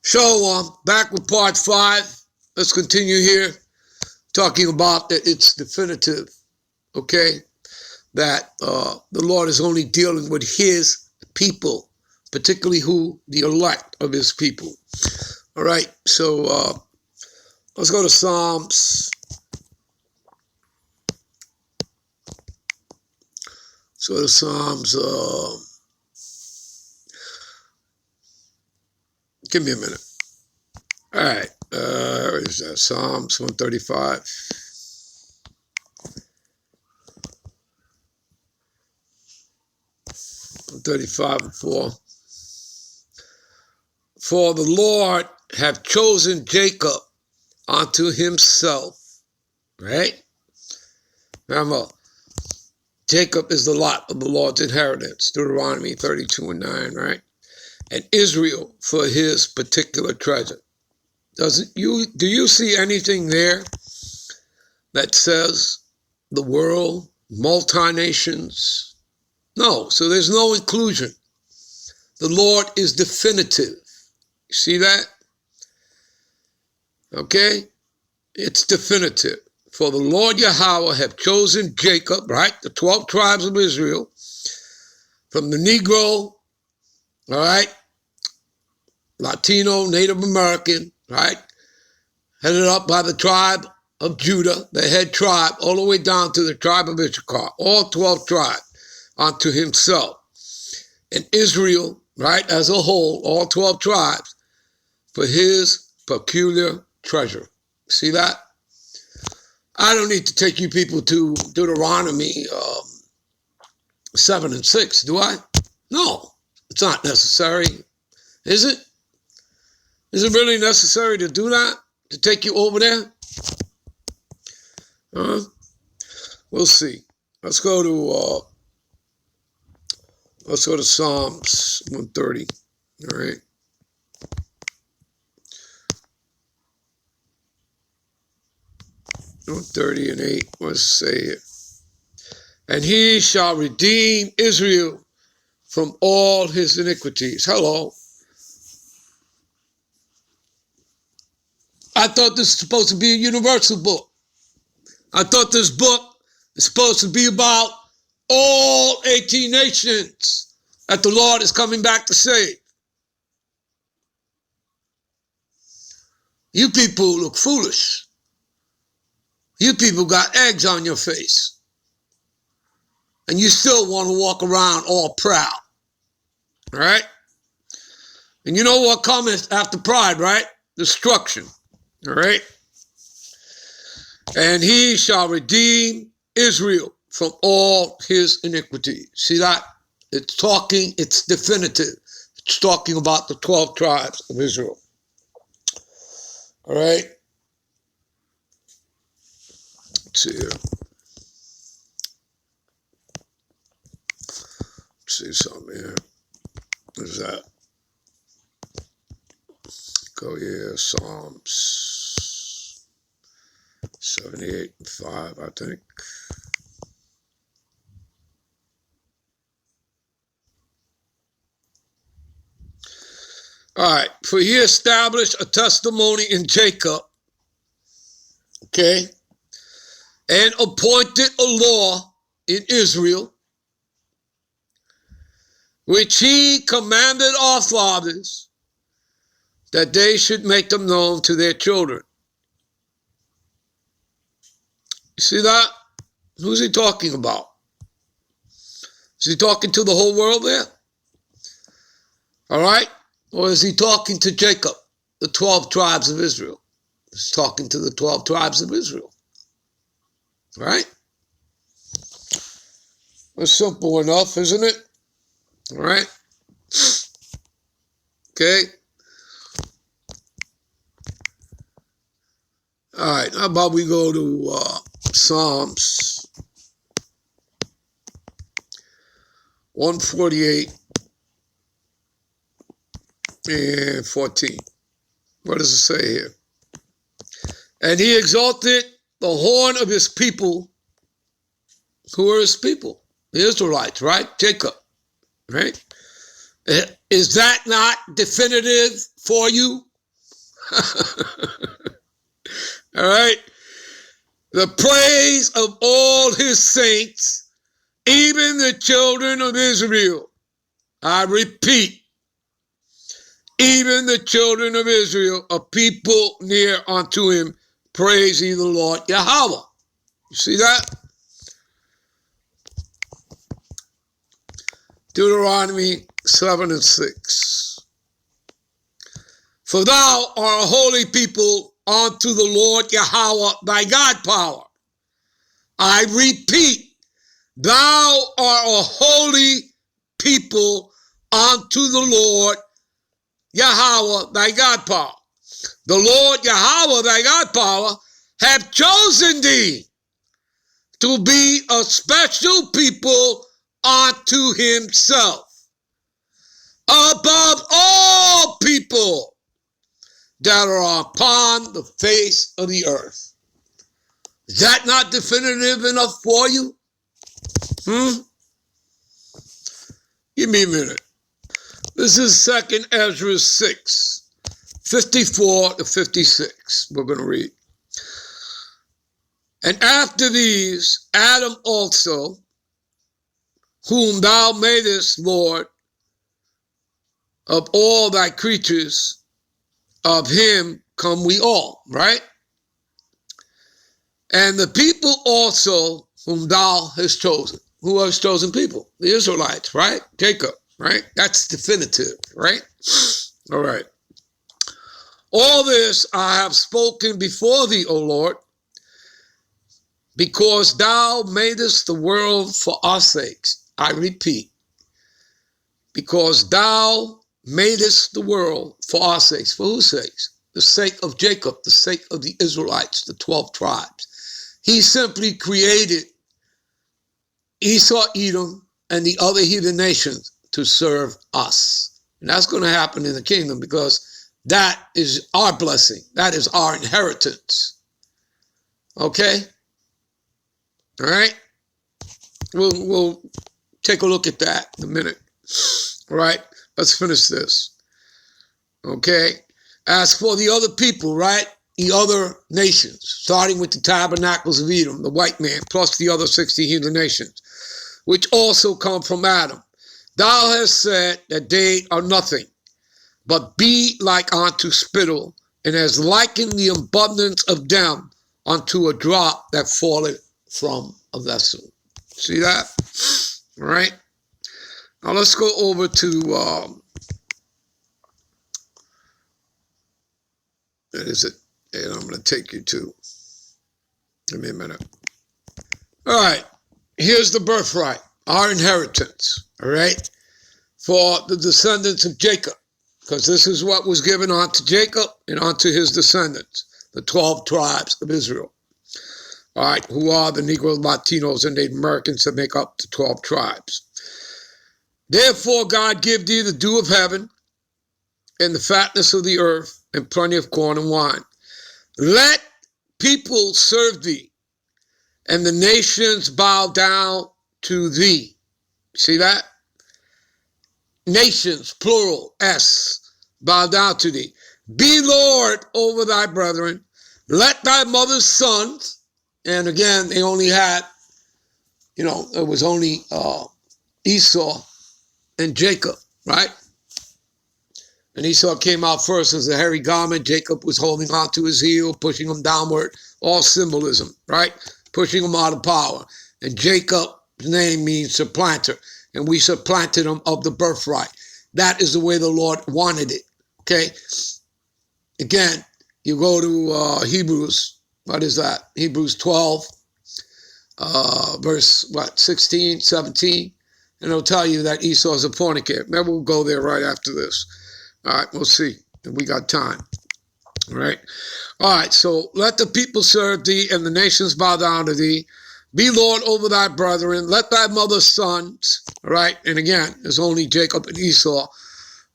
So, back with part 5. Let's continue here, talking about that it's definitive, okay, that the Lord is only dealing with his people, particularly the elect of his people. All right, so let's go to Psalms. So the Psalms, give me a minute. All right, where is that? Psalms 135. 135 and 4. For the Lord hath chosen Jacob unto himself, right? Remember, Jacob is the lot of the Lord's inheritance, Deuteronomy 32 and 9, right? And Israel for his particular treasure. Do you see anything there that says the world, multi-nations? No, so there's no inclusion. The Lord is definitive. You see that? Okay? It's definitive. For the Lord Yahweh have chosen Jacob, right? The 12 tribes of Israel, from the Negro, all right? Latino, Native American, right? Headed up by the tribe of Judah, the head tribe, all the way down to the tribe of Issachar, all 12 tribes, unto himself. And Israel, right, as a whole, all 12 tribes, for his peculiar treasure. See that? I don't need to take you people to Deuteronomy 7 and 6, do I? No, it's not necessary. Is it? Is it really necessary to do that? To take you over there? We'll see. Let's go to Psalms 130. All right. 130 and 8. Let's say it. And he shall redeem Israel from all his iniquities. Hello. I thought this was supposed to be a universal book. I thought this book is supposed to be about all 18 nations that the Lord is coming back to save. You people look foolish. You people got eggs on your face. And you still want to walk around all proud. All right? And you know what comes after pride, right? Destruction. All right? And he shall redeem Israel from all his iniquities. See that? It's definitive. It's talking about the 12 tribes of Israel. All right? Let's see here. Let's see something here. What is that? Go here, Psalms 78 and 5, I think. All right, for he established a testimony in Jacob, okay, and appointed a law in Israel, which he commanded our fathers, that they should make them known to their children. You see that? Who's he talking about? Is he talking to the whole world there? All right? Or is he talking to Jacob, the 12 tribes of Israel? He's talking to the 12 tribes of Israel. All right? It's simple enough, isn't it? All right? Okay? All right, how about we go to Psalms 148 and 14. What does it say here? And he exalted the horn of his people. Who are his people? The Israelites, right? Jacob, right? Is that not definitive for you? All right? The praise of all his saints, even the children of Israel. I repeat, even the children of Israel, a people near unto him, praise ye the Lord Yahweh. You see that? Deuteronomy 7:6. For thou art a holy people unto the Lord Yahweh thy God power. I repeat, thou art a holy people unto the Lord Yahweh thy God power. The Lord Yahweh thy God power have chosen thee to be a special people unto himself, above all people that are upon the face of the earth. Is that not definitive enough for you? Give me a minute. This is 2nd Ezra 6, 54 to 56. We're going to read. And after these, Adam also, whom thou madest Lord of all thy creatures, of him come we all, right? And the people also whom thou hast chosen. Who has chosen people? The Israelites, right? Jacob, right? That's definitive, right? All right. All this I have spoken before thee, O Lord, because thou madest the world for our sakes. I repeat, because thou madest the world for our sakes. For whose sakes? The sake of Jacob, the sake of the Israelites, the 12 tribes. He simply created Esau, Edom, and the other heathen nations to serve us. And that's going to happen in the kingdom because that is our blessing. That is our inheritance. Okay? All right? We'll take a look at that in a minute. All right? Let's finish this. Okay? As for the other people, right? The other nations, starting with the tabernacles of Edom, the white man, plus the other 60 heathen nations, which also come from Adam. Thou hast said that they are nothing, but be like unto spittle, and has likened the abundance of them unto a drop that falleth from a vessel. See that? All right. Now let's go over to, what is it? And I'm going to take you to, give me a minute. All right. Here's the birthright, our inheritance, all right, for the descendants of Jacob, because this is what was given unto Jacob and unto his descendants, the 12 tribes of Israel, all right, who are the Negro, Latinos, and Native Americans that make up the 12 tribes. Therefore, God give thee the dew of heaven and the fatness of the earth and plenty of corn and wine. Let people serve thee, and the nations bow down to thee. See that? Nations, plural, S, bow down to thee. Be Lord over thy brethren. Let thy mother's sons, and again, they only had, it was only Esau and Jacob, right? And Esau came out first as a hairy garment. Jacob was holding on to his heel, pushing him downward. All symbolism, right? Pushing him out of power. And Jacob's name means supplanter. And we supplanted him of the birthright. That is the way the Lord wanted it. Okay? Again, you go to Hebrews. What is that? Hebrews 12, verse 16, 17. And it'll tell you that Esau is a fornicator. Maybe we'll go there right after this. All right, we'll see. We got time. All right. All right, so let the people serve thee, and the nations bow down to thee. Be Lord over thy brethren. Let thy mother's sons, all right, and again, there's only Jacob and Esau,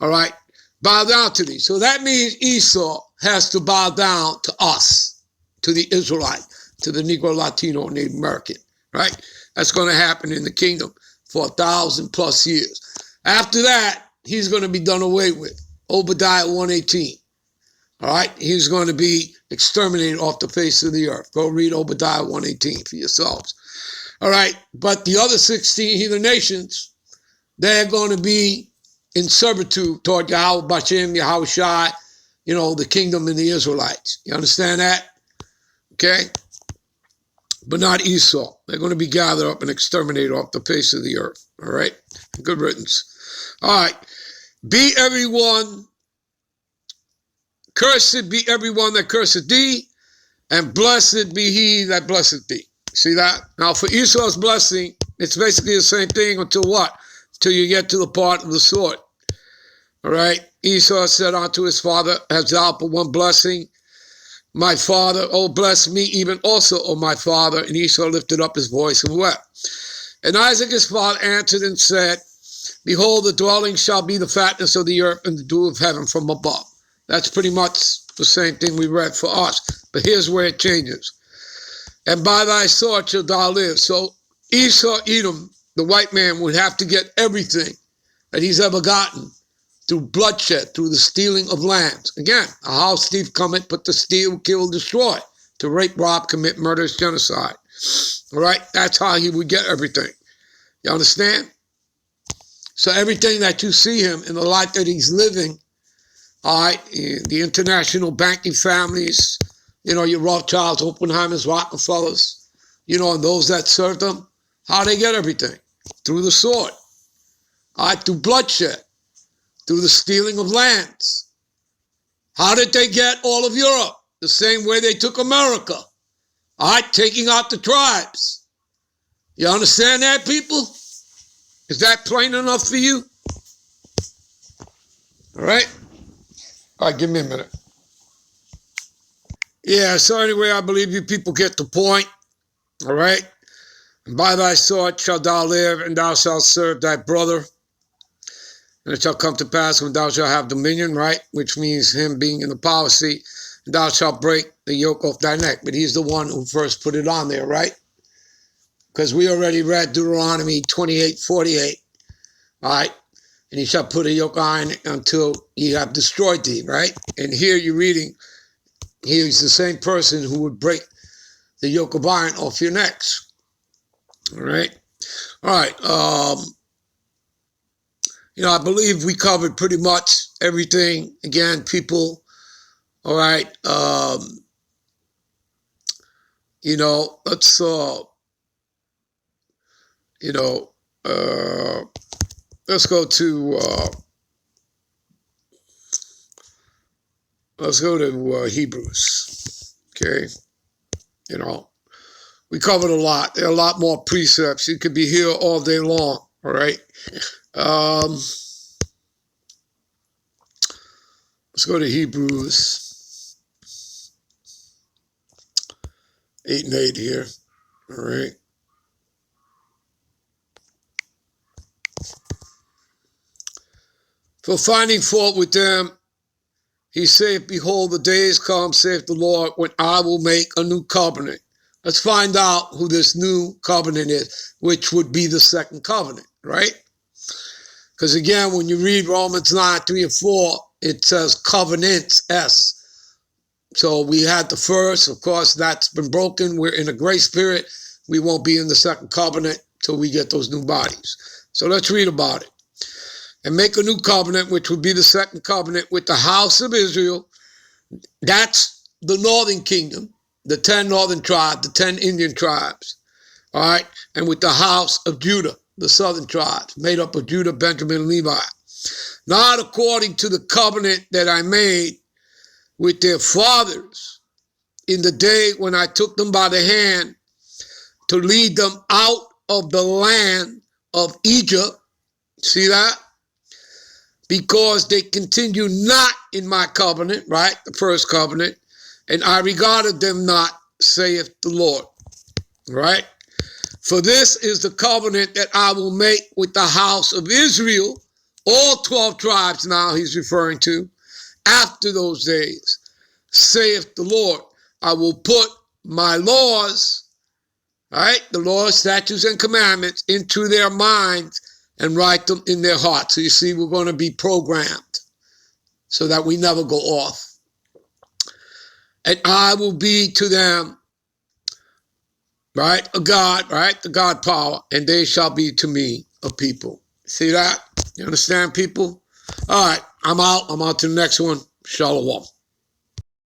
all right, bow down to thee. So that means Esau has to bow down to us, to the Israelite, to the Negro, Latino, and Native American, right? That's going to happen in the kingdom for 1,000+ years. After that, he's going to be done away with. Obadiah 1:18. All right, he's going to be exterminated off the face of the earth. Go read Obadiah 1:18 for yourselves. All right, but the other 16 heathen nations, they're going to be in servitude toward Yahweh Bashem, Yahweh Shai, the kingdom and the Israelites. You understand that? Okay? But not Esau. They're going to be gathered up and exterminated off the face of the earth. All right? Good riddance. All right. Be everyone, cursed be everyone that curseth thee, and blessed be he that blesseth thee. See that? Now for Esau's blessing, it's basically the same thing until what? Till you get to the part of the sword. All right? Esau said unto his father, hast thou but one blessing? My father, oh bless me even also, O my father. And Esau lifted up his voice and wept. And Isaac his father answered and said, behold, the dwelling shall be the fatness of the earth and the dew of heaven from above. That's pretty much the same thing we read for us. But here's where it changes. And by thy sword shalt thou live. So Esau, Edom, the white man, would have to get everything that he's ever gotten through bloodshed, through the stealing of lands. Again, a house thief cometh, but to steal, kill, destroy, to rape, rob, commit murderous genocide. All right? That's how he would get everything. You understand? So everything that you see him in the life that he's living, all right, the international banking families, your Rothschilds, Oppenheimers, Rockefellers, and those that serve them, how they get everything? Through the sword, all right, through bloodshed, through the stealing of lands. How did they get all of Europe? The same way they took America, all right, taking out the tribes. You understand that, people? Is that plain enough for you? All right? All right, give me a minute. Yeah, so anyway, I believe you people get the point. All right? And by thy sword shalt thou live, and thou shalt serve thy brother. And it shall come to pass when thou shalt have dominion, right? Which means him being in the power seat. And thou shalt break the yoke off thy neck. But he's the one who first put it on there, right? Because we already read Deuteronomy 28:48. All right? And he shall put a yoke on until ye have destroyed thee, right? And here you're reading, he's the same person who would break the yoke of iron off your necks. All right? All right. I believe we covered pretty much everything. Again, people, all right. Let's, let's go to Hebrews. Okay. We covered a lot. There are a lot more precepts. You could be here all day long. All right. Let's go to Hebrews 8:8 here. All right. For finding fault with them, he saith, behold, the days come, saith the Lord, when I will make a new covenant. Let's find out who this new covenant is, which would be the second covenant, right? Because again, when you read Romans 9:3-4, it says covenants, S. So we had the first, of course, that's been broken. We're in a grace period. We won't be in the second covenant till we get those new bodies. So let's read about it. And make a new covenant, which would be the second covenant with the house of Israel. That's the northern kingdom, the 10 northern tribes, the 10 Indian tribes. All right. And with the house of Judah, the southern tribes, made up of Judah, Benjamin, and Levi. Not according to the covenant that I made with their fathers in the day when I took them by the hand to lead them out of the land of Egypt. See that? Because they continue not in my covenant, right? The first covenant. And I regarded them not, saith the Lord. Right? For this is the covenant that I will make with the house of Israel, all 12 tribes now he's referring to, after those days, saith the Lord. I will put my laws, right? The laws, statutes, and commandments into their minds and write them in their hearts. So you see, we're going to be programmed so that we never go off. and I will be to them, right, a God, right, the God power, and they shall be to me a people. See that? You understand, people? All right, I'm out. I'm on to the next one. Shalom.